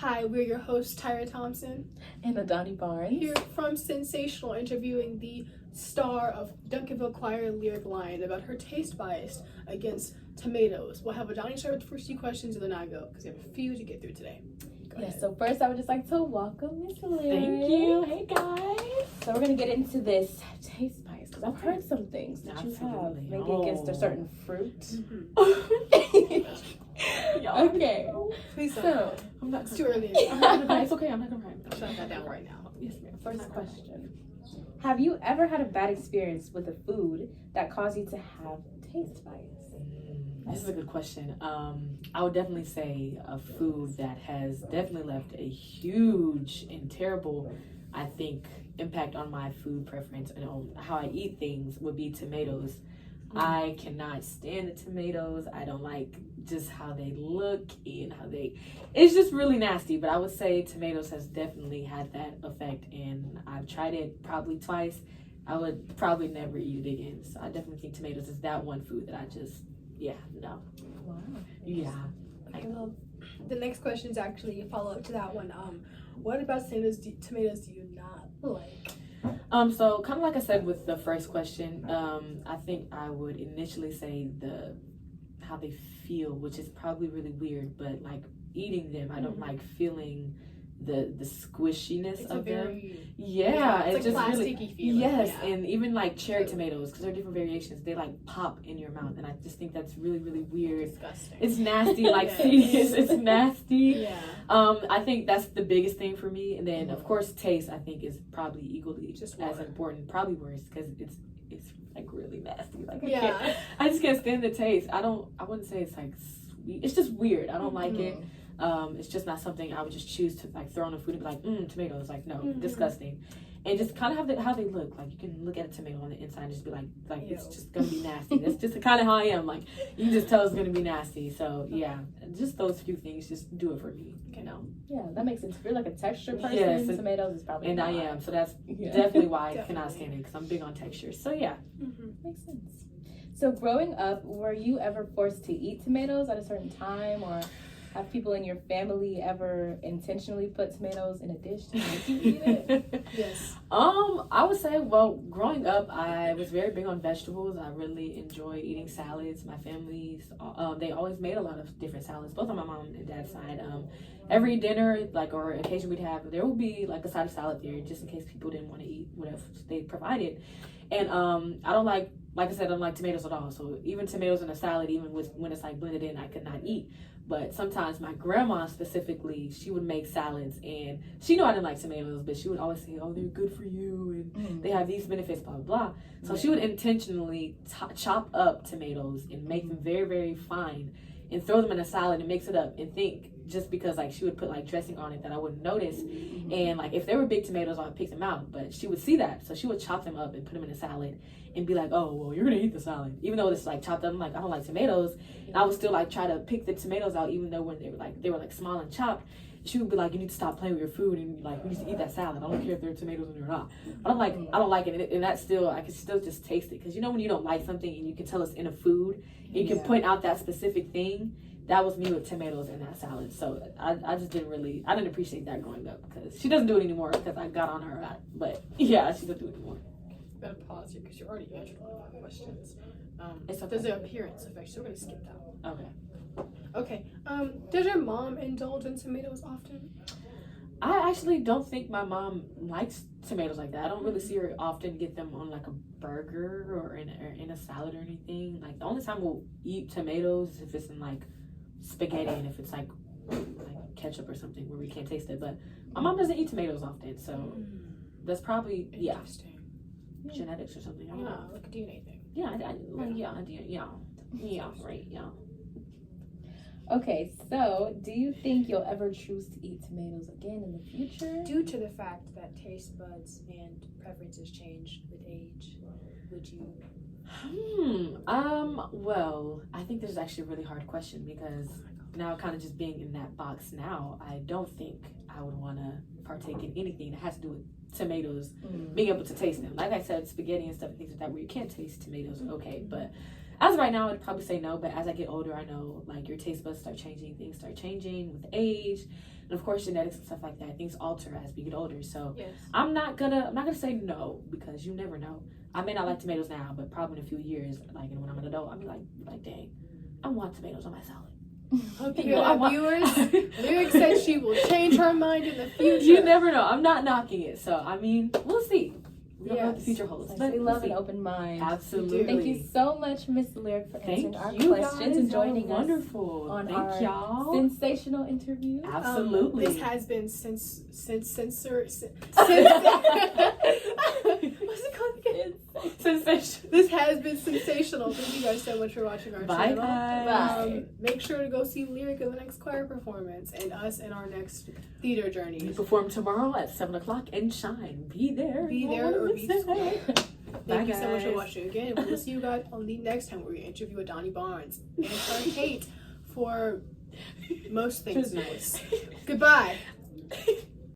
Hi, we're your hosts, Tyra Thompson and Adani Barnes. here from Sensational, interviewing the star of Duncanville Choir lyric line about her taste bias against tomatoes. We'll have Adani start with the first few questions and then I go, because we have a few to get through today. Yes, so first I would just like to welcome Miss Lyric. Thank you. Hey guys. So we're going to get into this taste bias, because I've heard some things that you have, maybe against a certain fruit. Okay. Please don't. So, I'm not. It's too early. It's okay. I'm not gonna cry. Shut that down right now. Yes, ma'am. first question. Have you ever had a bad experience with a food that caused you to have taste bias? This is a good question. I would definitely say a food that has definitely left a huge and terrible, I think, impact on my food preference and on how I eat things would be tomatoes. I cannot stand the tomatoes. I don't like just how they look and it's just really nasty. But I would say tomatoes has definitely had that effect, and I've tried it probably twice. I would probably never eat it again. So I definitely think tomatoes is that one food that I just, no. Wow. Yeah. Okay, well, the next question is actually a follow-up to that one. What about tomatoes do you not like? So kind of like I said with the first question, I think I would initially say how they feel, which is probably really weird, but like eating them, I don't like feeling the squishiness of them. It's like just plasticky really feeling. yes, and even like cherry tomatoes, because there are different variations, they like pop in your mouth, and I just think that's really, really weird. Disgusting. It's nasty, like it's nasty. Yeah. I think that's the biggest thing for me, and then of course taste I think is probably equally Just as more. important, probably worse, because it's like really nasty. Like Yeah. I just can't stand the taste. I wouldn't say it's like sweet. It's just weird. I don't like it. It's just not something I would just choose to like throw on the food and be like, tomatoes. Like no, disgusting. And just kind of how they look. Like you can look at a tomato on the inside and just be like it's just gonna be nasty. That's just kind of how I am. Like you can just tell it's gonna be nasty. So yeah, just those few things just do it for me. You know. Yeah, that makes sense. If you're like a texture person, Yes, tomatoes is probably And not. I am. So that's Yeah. definitely why I cannot stand it, because I'm big on texture. So yeah. Makes sense. So growing up, were you ever forced to eat tomatoes at a certain time, or have people in your family ever intentionally put tomatoes in a dish to make you eat it? Yes. I would say, well, growing up, I was very big on vegetables. I really enjoyed eating salads. My families, they always made a lot of different salads, both on my mom and dad's side. Every dinner, or occasion we'd have, there would be like a side of salad there, just in case people didn't want to eat whatever they provided. And I don't like I said, I don't like tomatoes at all. So even tomatoes in a salad, even when it's like blended in, I could not eat. But sometimes my grandma specifically, she would make salads, and she knew I didn't like tomatoes, but she would always say, oh, they're good for you, and they have these benefits, blah, blah, blah. So she would intentionally chop up tomatoes and make them very, very fine and throw them in a salad and mix it up and think, just because she would put dressing on it that I wouldn't notice. And if they were big tomatoes, I would pick them out, but she would see that. So she would chop them up and put them in a salad and be like, oh, well, you're gonna eat the salad. Even though it's chopped up, I'm like, I don't like tomatoes. And I would still try to pick the tomatoes out, even though when they were small and chopped. She would be like, you need to stop playing with your food, and you need to eat that salad. I don't care if there are tomatoes in it or not. I don't like it, and that's still, I can still just taste it. Because when you don't like something and you can tell it's in a food, and you can point out that specific thing. That was me with tomatoes in that salad. So I just didn't appreciate that growing up, because she doesn't do it anymore because I got on her. But yeah, she doesn't do it anymore. I'm gonna pause here because you're already answering a lot of questions. It's okay. Does the appearance affect? So we're gonna skip that one. Okay. Okay. Does your mom indulge in tomatoes often? I actually don't think my mom likes tomatoes like that. I don't really see her often get them on a burger or in a salad or anything. The only time we'll eat tomatoes is if it's in spaghetti, and if it's like ketchup or something where we can't taste it. But my mom doesn't eat tomatoes often, so that's probably Interesting. genetics or something. I don't know. Like a DNA thing. Yeah. Okay, so do you think you'll ever choose to eat tomatoes again in the future? Due to the fact that taste buds and preferences change with age, would you? Well, I think this is actually a really hard question, because now kind of just being in that box now, I don't think I would want to partake in anything that has to do with tomatoes, being able to taste them. Like I said, spaghetti and stuff, things like that, where you can't taste tomatoes, okay. But as of right now, I'd probably say no. But as I get older, I know your taste buds start changing, things start changing with age. and of course genetics and stuff like that. Things alter as we get older. So Yes. I'm not gonna say no, because you never know. I may not like tomatoes now, but probably in a few years, like when I'm an adult, I'll be like, dang, I want tomatoes on my salad. Hope you hear that, viewers. Lyric said she will change her mind in the future. You never know. I'm not knocking it. So I mean, we'll see. We don't know what the future holds. Like, But we love we'll an see. open mind. Absolutely. Thank you so much, Miss Lyric, for answering our Thank you questions guys. and joining Y'all are us wonderful. on Thank our y'all. sensational interview. Absolutely. This has been since what's it called again? Sensation. This has been sensational. Thank you guys so much for watching our Bye, channel. guys. Make sure to go see Lyric in the next choir performance and us in our next theater We journey. perform tomorrow at 7 o'clock and shine. Be there. Be there or be square. Bye, Thank you so much for guys. watching again. We'll see you guys on the next time where we interview Donnie Barnes and her hate for most things nice. Goodbye.